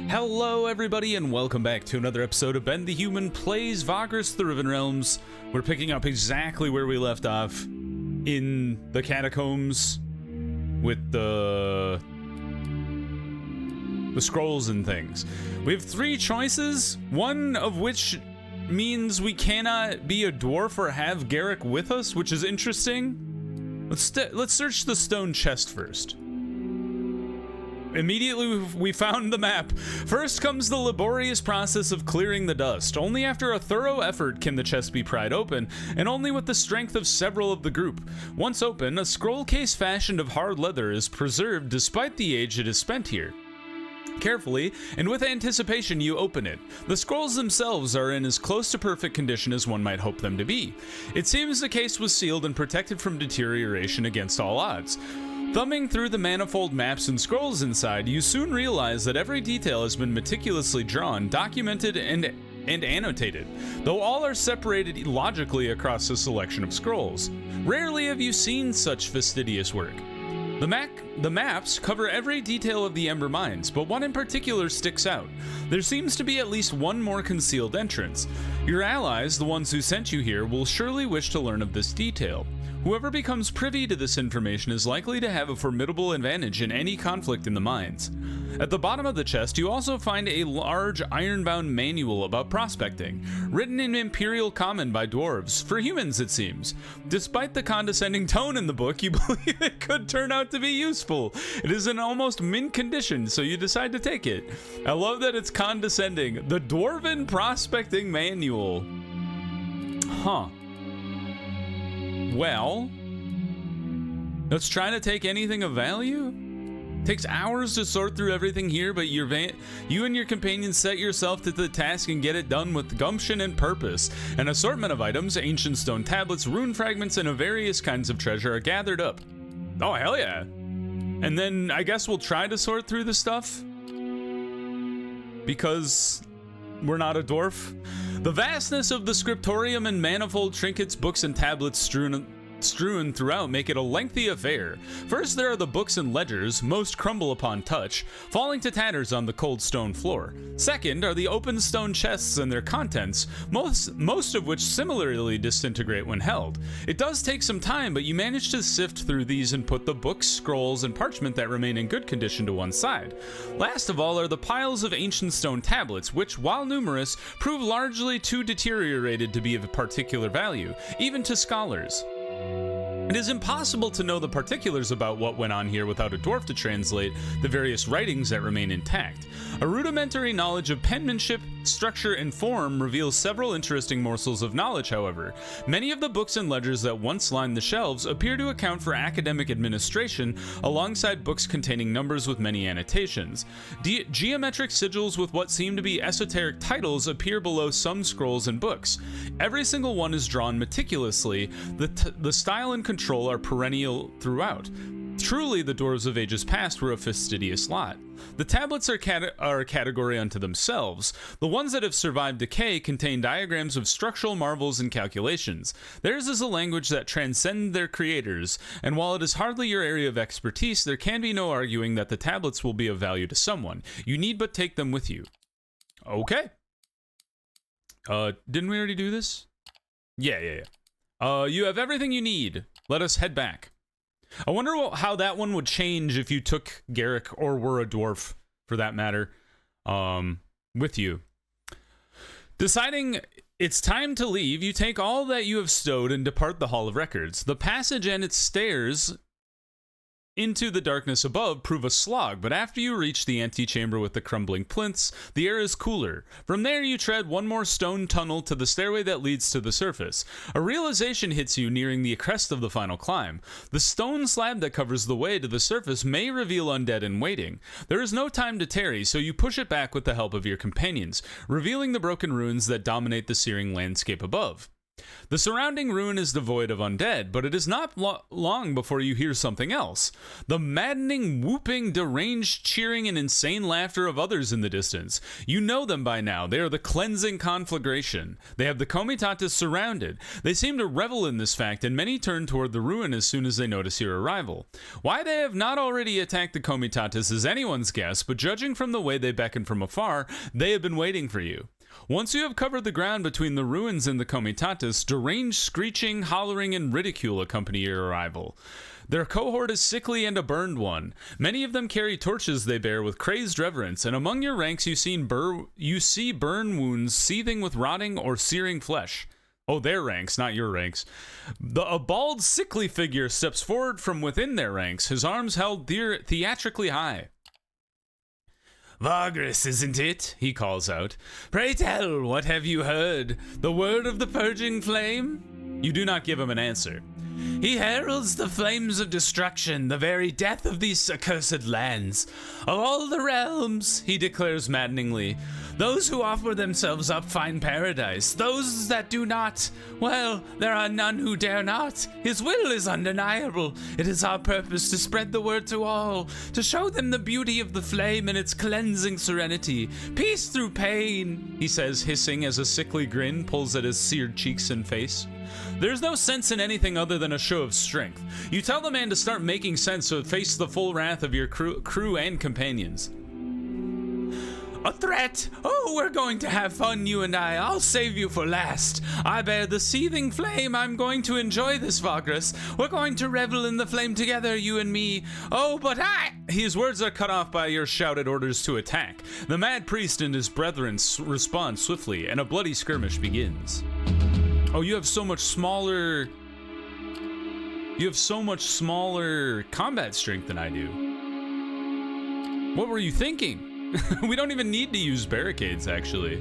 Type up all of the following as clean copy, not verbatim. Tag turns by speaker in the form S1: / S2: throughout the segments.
S1: Hello everybody and welcome back to another episode of Ben the Human Plays Vagrus The Riven Realms. We're picking up exactly where we left off in the catacombs with the scrolls and things. We have three choices, one of which means we cannot be a dwarf or have Garrick with us, which is interesting. Let's search the stone chest first. Immediately we found the map. First comes the laborious process of clearing the dust. Only after a thorough effort can the chest be pried open, and only with the strength of several of the group. Once open, a scroll case fashioned of hard leather is preserved despite the age it has spent here. Carefully, and with anticipation, you open it. The scrolls themselves are in as close to perfect condition as one might hope them to be. It seems the case was sealed and protected from deterioration against all odds. Thumbing through the manifold maps and scrolls inside, you soon realize that every detail has been meticulously drawn, documented, and annotated, though all are separated logically across a selection of scrolls. Rarely have you seen such fastidious work. The maps cover every detail of the Ember Mines, but one in particular sticks out. There seems to be at least one more concealed entrance. Your allies, the ones who sent you here, will surely wish to learn of this detail. Whoever becomes privy to this information is likely to have a formidable advantage in any conflict in the mines. At the bottom of the chest, you also find a large iron-bound manual about prospecting, written in Imperial Common by dwarves, for humans it seems. Despite the condescending tone in the book, you believe it could turn out to be useful. It is in almost mint condition, so you decide to take it. I love that it's condescending. The Dwarven Prospecting Manual. Huh. Well, let's try to take anything of value. Takes hours to sort through everything here, but you and your companions set yourself to the task and get it done with gumption and purpose. An assortment of items, ancient stone tablets, rune fragments, and various kinds of treasure are gathered up. Oh, hell yeah. And then I guess we'll try to sort through the stuff, because we're not a dwarf. The vastness of the scriptorium and manifold trinkets, books, and tablets strewn throughout make it a lengthy affair. First, there are the books and ledgers, most crumble upon touch, falling to tatters on the cold stone floor. Second are the open stone chests and their contents, most of which similarly disintegrate when held. It does take some time, but you manage to sift through these and put the books, scrolls, and parchment that remain in good condition to one side. Last of all are the piles of ancient stone tablets, which, while numerous, prove largely too deteriorated to be of particular value, even to scholars. It is impossible to know the particulars about what went on here without a dwarf to translate the various writings that remain intact. A rudimentary knowledge of penmanship, structure, and form reveals several interesting morsels of knowledge, however. Many of the books and ledgers that once lined the shelves appear to account for academic administration, alongside books containing numbers with many annotations. Geometric sigils with what seem to be esoteric titles appear below some scrolls and books. Every single one is drawn meticulously. The style and control are perennial throughout. Truly, the dwarves of ages past were a fastidious lot. The tablets are a category unto themselves. The ones that have survived decay contain diagrams of structural marvels and calculations. Theirs is a language that transcends their creators, and while it is hardly your area of expertise, there can be no arguing that the tablets will be of value to someone. You need but take them with you. Okay. Didn't we already do this? Yeah. You have everything you need. Let us head back. I wonder how that one would change if you took Garrick, or were a dwarf, for that matter, with you. Deciding it's time to leave, you take all that you have stowed and depart the Hall of Records. The passage and its stairs into the darkness above prove a slog, but after you reach the antechamber with the crumbling plinths, the air is cooler. From there you tread one more stone tunnel to the stairway that leads to the surface. A realization hits you nearing the crest of the final climb. The stone slab that covers the way to the surface may reveal undead in waiting. There is no time to tarry, so you push it back with the help of your companions, revealing the broken ruins that dominate the searing landscape above. The surrounding ruin is devoid of undead, but it is not long before you hear something else. The maddening, whooping, deranged cheering, and insane laughter of others in the distance. You know them by now. They are the cleansing conflagration. They have the Comitatus surrounded. They seem to revel in this fact, and many turn toward the ruin as soon as they notice your arrival. Why they have not already attacked the Comitatus is anyone's guess, but judging from the way they beckon from afar, they have been waiting for you. Once you have covered the ground between the ruins and the Comitatus, deranged screeching, hollering, and ridicule accompany your arrival. Their cohort is sickly and a burned one. Many of them carry torches they bear with crazed reverence, and among your ranks you see burn wounds seething with rotting or searing flesh. Oh, their ranks, not your ranks. A bald, sickly figure steps forward from within their ranks, his arms held theatrically high. "Vagrus, isn't it?" he calls out. "Pray tell, what have you heard? The word of the purging flame?" You do not give him an answer. "He heralds the flames of destruction, the very death of these accursed lands. Of all the realms," he declares maddeningly, "those who offer themselves up find paradise. Those that do not, well, there are none who dare not. His will is undeniable. It is our purpose to spread the word to all, to show them the beauty of the flame and its cleansing serenity. Peace through pain," he says, hissing as a sickly grin pulls at his seared cheeks and face. There's no sense in anything other than a show of strength. You tell the man to start making sense so face the full wrath of your crew and companions. "A threat? Oh, we're going to have fun, you and I. I'll save you for last. I bear the seething flame. I'm going to enjoy this, Vagrus. We're going to revel in the flame together, you and me. Oh, but I..." His words are cut off by your shouted orders to attack. The mad priest and his brethren respond swiftly, and a bloody skirmish begins. Oh, you have so much smaller combat strength than I do. What were you thinking? We don't even need to use barricades, actually.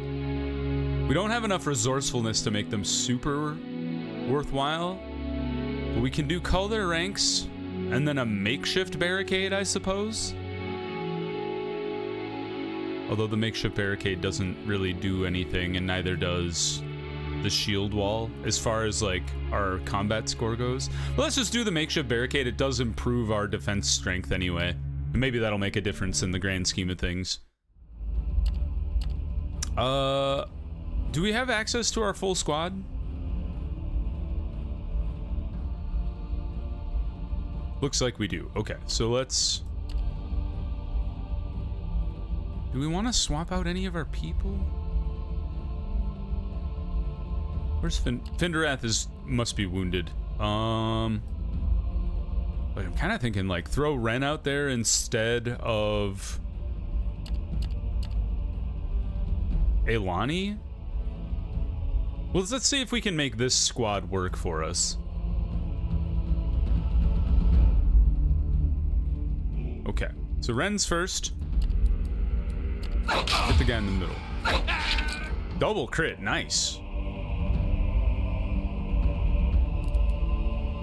S1: We don't have enough resourcefulness to make them super worthwhile. But we can do cull their ranks and then a makeshift barricade, I suppose. Although the makeshift barricade doesn't really do anything, and neither does the shield wall as far as like our combat score goes. But let's just do the makeshift barricade. It does improve our defense strength anyway, and maybe that'll make a difference in the grand scheme of things. Do we have access to our full squad? Looks like we do. Okay, so let's... Do we want to swap out any of our people? Where's Finderath must be wounded. But I'm kind of thinking like throw Ren out there instead of Elani. Well, let's see if we can make this squad work for us. Okay, so Ren's first. Hit the guy in the middle. Double crit, nice.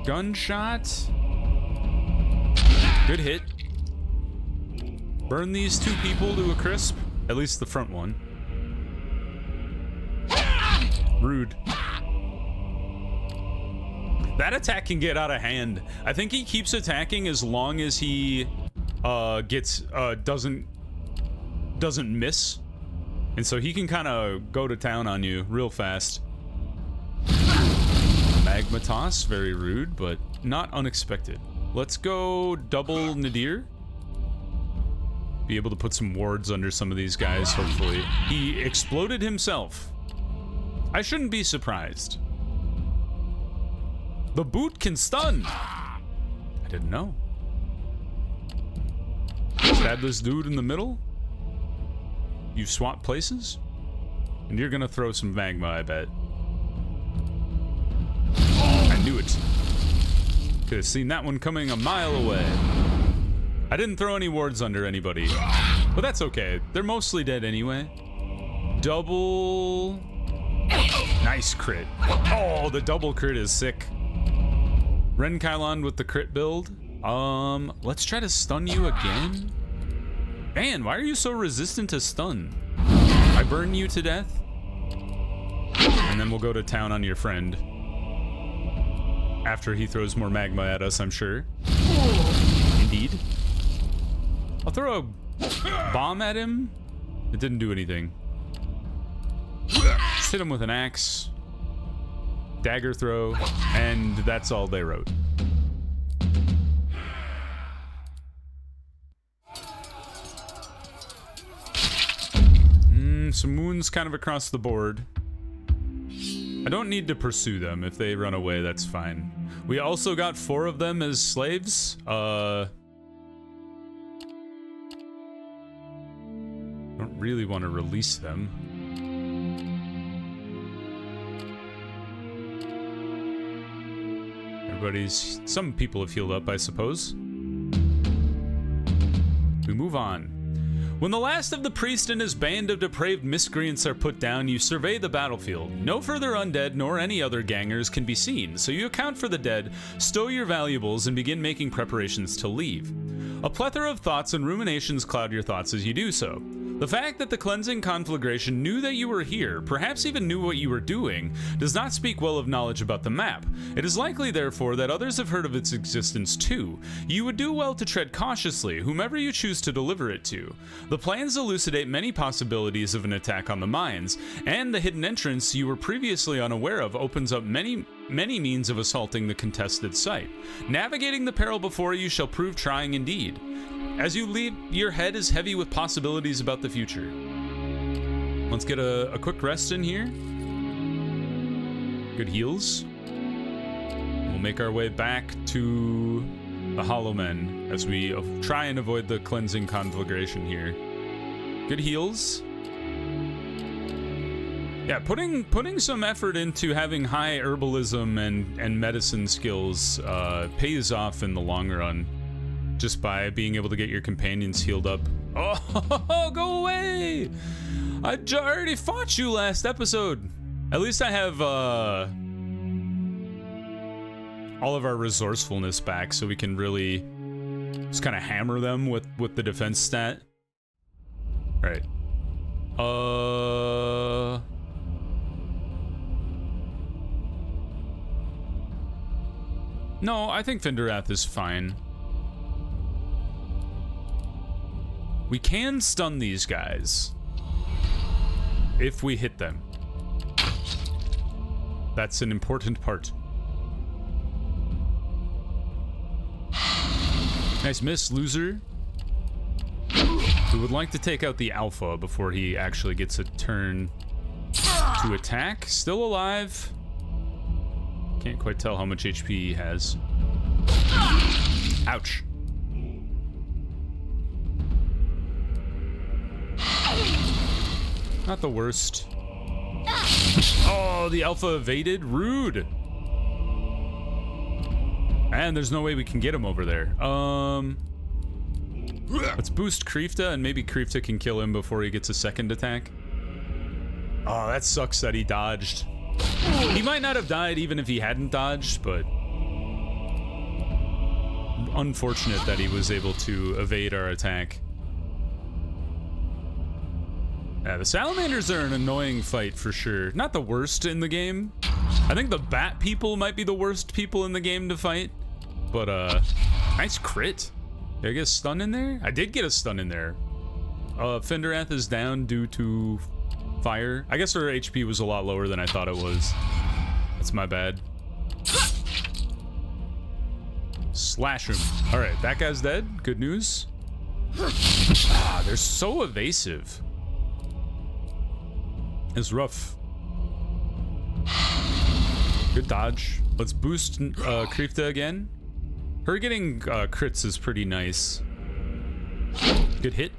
S1: Gunshot. Good hit. Burn these two people to a crisp. At least the front one. Rude. That attack can get out of hand. I think he keeps attacking as long as he doesn't miss. And so he can kind of go to town on you real fast. Magma toss, very rude, but not unexpected. Let's go double Nadir. Be able to put some wards under some of these guys, hopefully. He exploded himself. I shouldn't be surprised. The boot can stun. I didn't know. Stab this dude in the middle. You swap places? And you're gonna throw some magma, I bet. I knew it. Could have seen that one coming a mile away. I didn't throw any wards under anybody, but that's okay. They're mostly dead anyway. Double... Nice crit. Oh, the double crit is sick. Ren Kylon with the crit build. Let's try to stun you again. Man, why are you so resistant to stun? I burn you to death. And then we'll go to town on your friend. After he throws more magma at us, I'm sure. Indeed. I'll throw a bomb at him. It didn't do anything. Just hit him with an axe. Dagger throw. And that's all they wrote. Some wounds kind of across the board. I don't need to pursue them. If they run away, that's fine. We also got 4 of them as slaves. Don't really want to release them. Some people have healed up, I suppose. We move on. When the last of the priest and his band of depraved miscreants are put down, you survey the battlefield. No further undead nor any other gangers can be seen, so you account for the dead, stow your valuables, and begin making preparations to leave. A plethora of thoughts and ruminations cloud your thoughts as you do so. The fact that the cleansing conflagration knew that you were here, perhaps even knew what you were doing, does not speak well of knowledge about the map. It is likely, therefore, that others have heard of its existence too. You would do well to tread cautiously, whomever you choose to deliver it to. The plans elucidate many possibilities of an attack on the mines, and the hidden entrance you were previously unaware of opens up many means of assaulting the contested site. Navigating the peril before you shall prove trying indeed. As you leave, your head is heavy with possibilities about the future. Let's get a quick rest in here. Good heals. We'll make our way back to the Hollow Men as we try and avoid the cleansing conflagration here. Good heals. Yeah, putting some effort into having high herbalism and medicine skills pays off in the long run. Just by being able to get your companions healed up. Oh, go away! I already fought you last episode. At least I have all of our resourcefulness back, so we can really just kind of hammer them with the defense stat. All right. No, I think Finderath is fine. We can stun these guys if we hit them. That's an important part. Nice miss, loser. We would like to take out the alpha before he actually gets a turn to attack. Still alive. Can't quite tell how much HP he has. Ouch. Not the worst. Oh, the alpha evaded? Rude. And there's no way we can get him over there. Let's boost Kreefta, and maybe Kreefta can kill him before he gets a second attack. Oh, that sucks that he dodged. He might not have died even if he hadn't dodged, but unfortunate that he was able to evade our attack. Yeah, the salamanders are an annoying fight for sure. Not the worst in the game. I think the bat people might be the worst people in the game to fight. But, nice crit. Did I get a stun in there? I did get a stun in there. Finderath is down due to fire. I guess her HP was a lot lower than I thought it was. That's my bad. Slash him. All right, that guy's dead. Good news. Ah, they're so evasive. It's rough. Good dodge. Let's boost Kreefta again. Her getting crits is pretty nice. Good hit.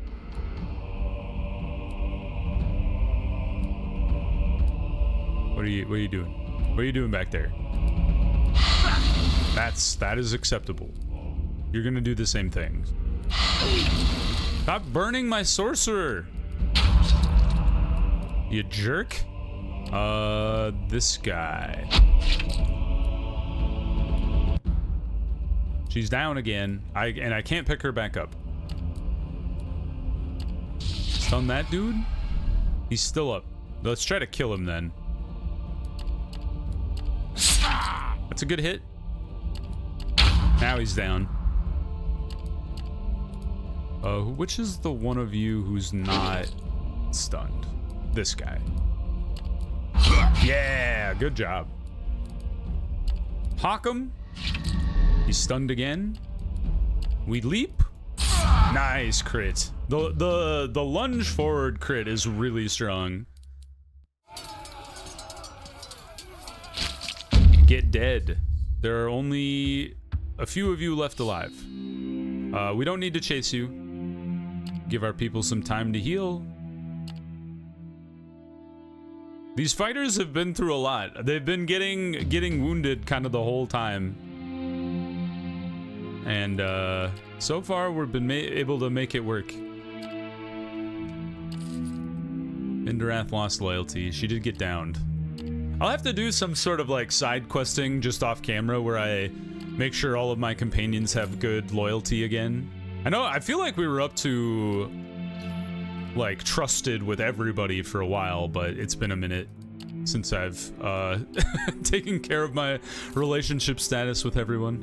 S1: What are you doing? What are you doing back there? That is acceptable. You're gonna do the same thing. Stop burning my sorcerer. You jerk. This guy. She's down again. And I can't pick her back up. Stun that dude? He's still up. Let's try to kill him then. That's a good hit. Now he's down. Which is the one of you who's not stunned? This guy. Yeah, good job. Hawk him. He's stunned again. We leap. Nice crit. The lunge forward crit is really strong. Get dead. There are only a few of you left alive. We don't need to chase you. Give our people some time to heal. These fighters have been through a lot. They've been getting wounded kind of the whole time. And so far we've been able to make it work. Indarath lost loyalty. She did get downed. I'll have to do some sort of like side questing just off camera where I make sure all of my companions have good loyalty again. I feel like we were up to like trusted with everybody for a while, but it's been a minute since I've taken care of my relationship status with everyone.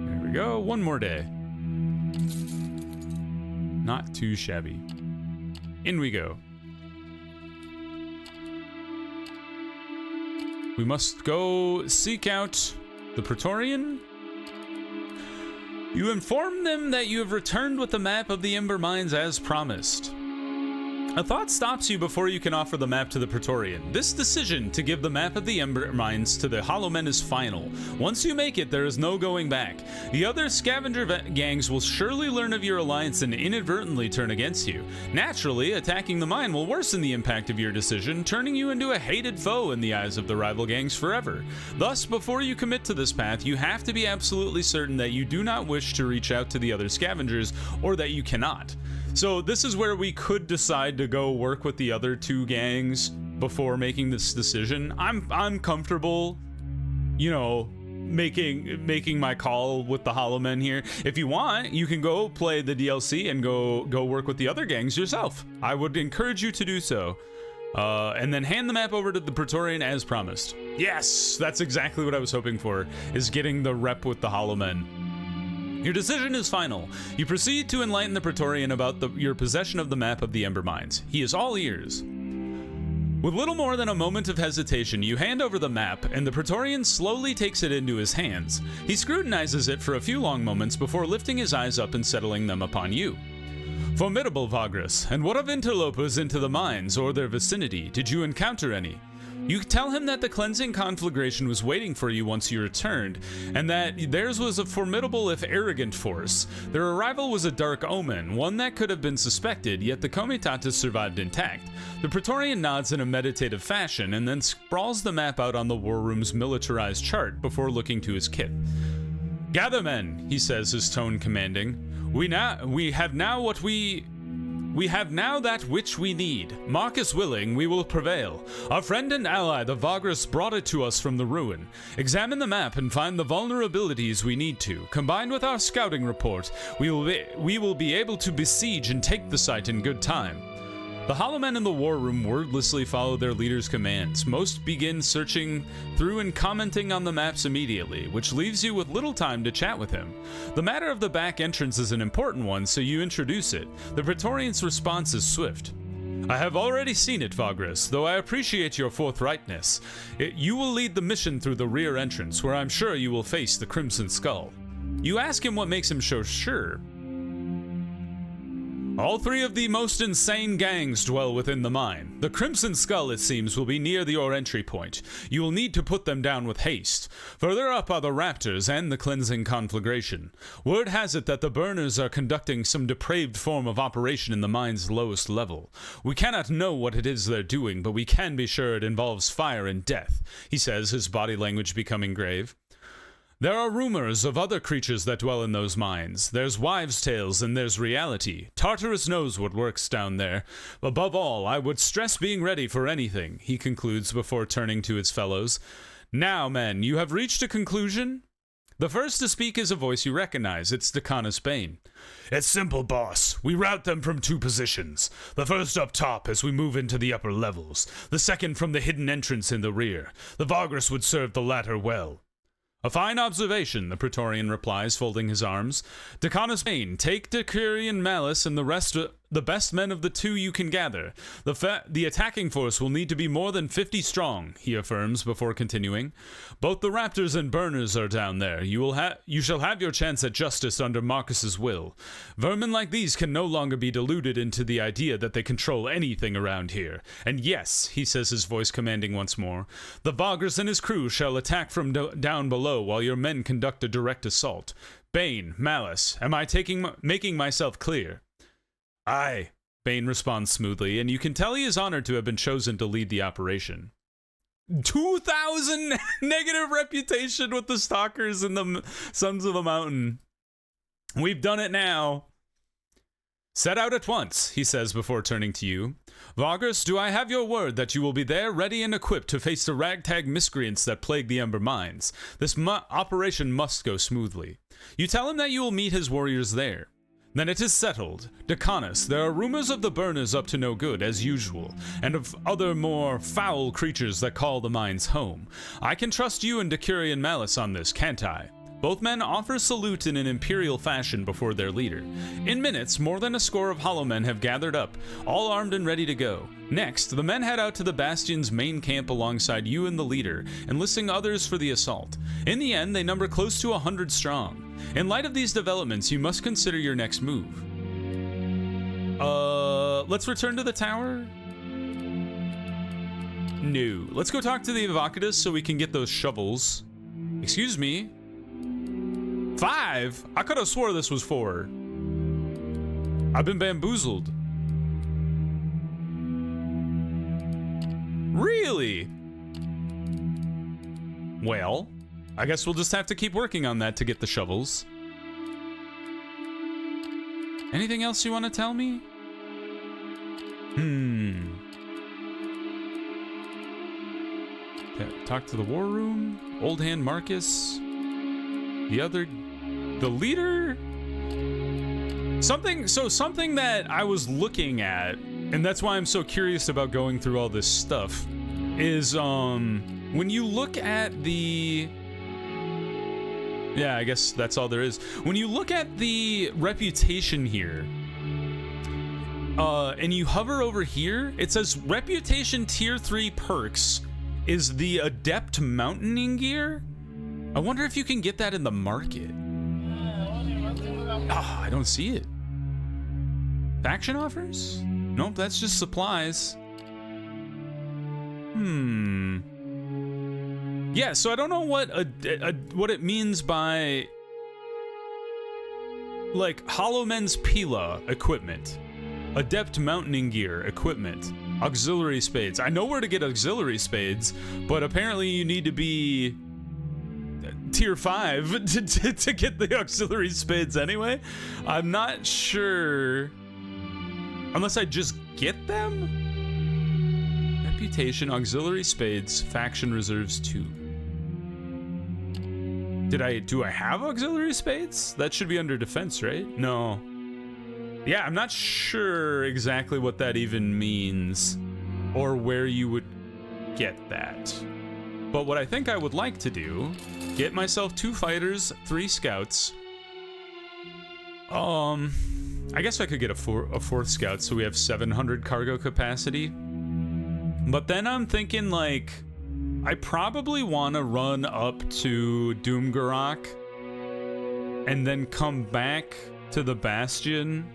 S1: There we go, one more day. Not too shabby. In we go. We must go seek out the Praetorian. You inform them that you have returned with the map of the Ember Mines as promised. A thought stops you before you can offer the map to the Praetorian. This decision to give the map of the Ember Mines to the Hollow Men is final. Once you make it, there is no going back. The other scavenger gangs will surely learn of your alliance and inadvertently turn against you. Naturally, attacking the mine will worsen the impact of your decision, turning you into a hated foe in the eyes of the rival gangs forever. Thus, before you commit to this path, you have to be absolutely certain that you do not wish to reach out to the other scavengers, or that you cannot. So this is where we could decide to go work with the other two gangs before making this decision. I'm comfortable, you know, making my call with the Hollow Men here. If you want, you can go play the DLC and go work with the other gangs yourself. I would encourage you to do so. And then hand the map over to the Praetorian as promised. Yes, that's exactly what I was hoping for, is getting the rep with the Hollow Men. Your decision is final. You proceed to enlighten the Praetorian about your possession of the map of the Ember Mines. He is all ears. With little more than a moment of hesitation, you hand over the map, and the Praetorian slowly takes it into his hands. He scrutinizes it for a few long moments before lifting his eyes up and settling them upon you. Formidable Vagrus, and what of interlopers into the mines or their vicinity? Did you encounter any? You tell him that the cleansing conflagration was waiting for you once you returned, and that theirs was a formidable if arrogant force. Their arrival was a dark omen, one that could have been suspected, yet the Comitatus survived intact. The Praetorian nods in a meditative fashion, and then sprawls the map out on the war room's militarized chart before looking to his kith. Gather, men, he says, his tone commanding. We have now that which we need. Marcus willing, we will prevail. Our friend and ally, the Vagrus, brought it to us from the ruin. Examine the map and find the vulnerabilities we need to. Combined with our scouting report, we will be able to besiege and take the site in good time. The Hollow Men in the war room wordlessly follow their leader's commands. Most begin searching through and commenting on the maps immediately, which leaves you with little time to chat with him. The matter of the back entrance is an important one, so you introduce it. The Praetorian's response is swift. I have already seen it, Vagrus, though I appreciate your forthrightness. You will lead the mission through the rear entrance, where I'm sure you will face the Crimson Skull. You ask him what makes him so sure. All three of the most insane gangs dwell within the mine. The Crimson Skull, it seems, will be near your entry point. You will need to put them down with haste. Further up are the Raptors and the Cleansing Conflagration. Word has it that the Burners are conducting some depraved form of operation in the mine's lowest level. We cannot know what it is they're doing, but we can be sure it involves fire and death, he says, his body language becoming grave. There are rumors of other creatures that dwell in those mines. There's wives' tales and there's reality. Tartarus knows what works down there. Above all, I would stress being ready for anything, he concludes before turning to his fellows. Now, men, you have reached a conclusion? The first to speak is a voice you recognize. It's Decanus Bane. It's simple, boss. We route them from 2 positions. The first up top as we move into the upper levels. The second from the hidden entrance in the rear. The Vagrus would serve the latter well. A fine observation, the Praetorian replies, folding his arms. Decanus Bane, take Decurion Malice and the rest, the best men of the 2 you can gather. The attacking force will need to be more than 50 strong, he affirms before continuing. Both the Raptors and Burners are down there. You shall have your chance at justice under Marcus's will. Vermin like these can no longer be deluded into the idea that they control anything around here. And yes, he says, his voice commanding once more, the Vagrus and his crew shall attack from down below while your men conduct a direct assault. Bane, Malice, am I making myself clear? Aye, Bane responds smoothly, and you can tell he is honored to have been chosen to lead the operation. 2,000 negative reputation with the Stalkers and the Sons of the Mountain. We've done it now. Set out at once, he says before turning to you. Vagrus, do I have your word that you will be there ready and equipped to face the ragtag miscreants that plague the Ember Mines? This operation must go smoothly. You tell him that you will meet his warriors there. Then it is settled. Decanus, there are rumors of the Burners up to no good, as usual, and of other more foul creatures that call the mines home. I can trust you and Decurion Malice on this, can't I? Both men offer salute in an imperial fashion before their leader. In minutes, more than a score of hollow men have gathered up, all armed and ready to go. Next, the men head out to the Bastion's main camp alongside you and the leader, enlisting others for the assault. In the end, they number close to 100 strong. In light of these developments, you must consider your next move. Let's return to the tower? No. Let's go talk to the Evocatus so we can get those shovels. Excuse me? 5? I could have swore this was 4. I've been bamboozled. Really? Well, I guess we'll just have to keep working on that to get the shovels. Anything else you want to tell me? Talk to the war room. Old Hand Marcus. The leader? Something that I was looking at, and that's why I'm so curious about going through all this stuff, is when you look at the... Yeah, I guess that's all there is. When you look at the reputation here, and you hover over here, it says Reputation Tier 3 perks is the Adept Mountaineering Gear. I wonder if you can get that in the market. Oh, I don't see it. Faction offers? Nope, that's just supplies. Yeah, so I don't know what it means by like Hollow Men's Pila equipment, Adept Mountaineering Gear equipment, auxiliary spades. I know where to get auxiliary spades, but apparently you need to be tier 5 to get the auxiliary spades anyway. I'm not sure unless I just get them. Reputation, auxiliary spades, faction reserves 2. Do I have auxiliary spades? That should be under defense, right? No. Yeah, I'm not sure exactly what that even means or where you would get that. But what I think I would like to do, get myself 2 fighters, 3 scouts. I guess I could get a 4th scout so we have 700 cargo capacity. But then I'm thinking, like, I probably want to run up to Doomgarok and then come back to the Bastion,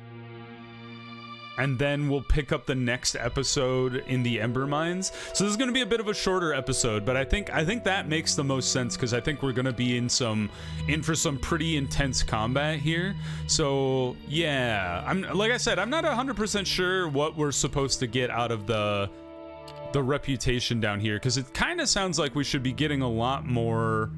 S1: and then we'll pick up the next episode in the Ember Mines. So this is going to be a bit of a shorter episode, but I think that makes the most sense because I think we're going to be in for some pretty intense combat here. So yeah, like I said, I'm not 100% sure what we're supposed to get out of the reputation down here, because it kind of sounds like we should be getting a lot more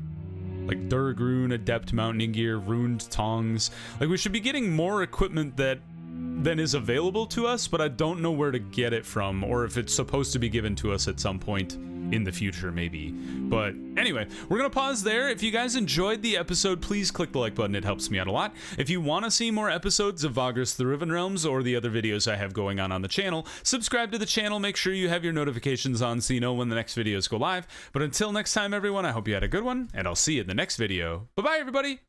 S1: like Durgrune, Adept Mountaineering Gear, Runed Tongs. Like we should be getting more equipment than is available to us, but I don't know where to get it from or if it's supposed to be given to us at some point in the future, maybe. But anyway, we're gonna pause there. If you guys enjoyed the episode, please click the like button. It helps me out a lot. If you want to see more episodes of Vagrus The Riven Realms or the other videos I have going on the channel, subscribe to the channel. Make sure you have your notifications on so you know when the next videos go live. But until next time, everyone, I hope you had a good one, and I'll see you in the next video. Bye-bye, everybody!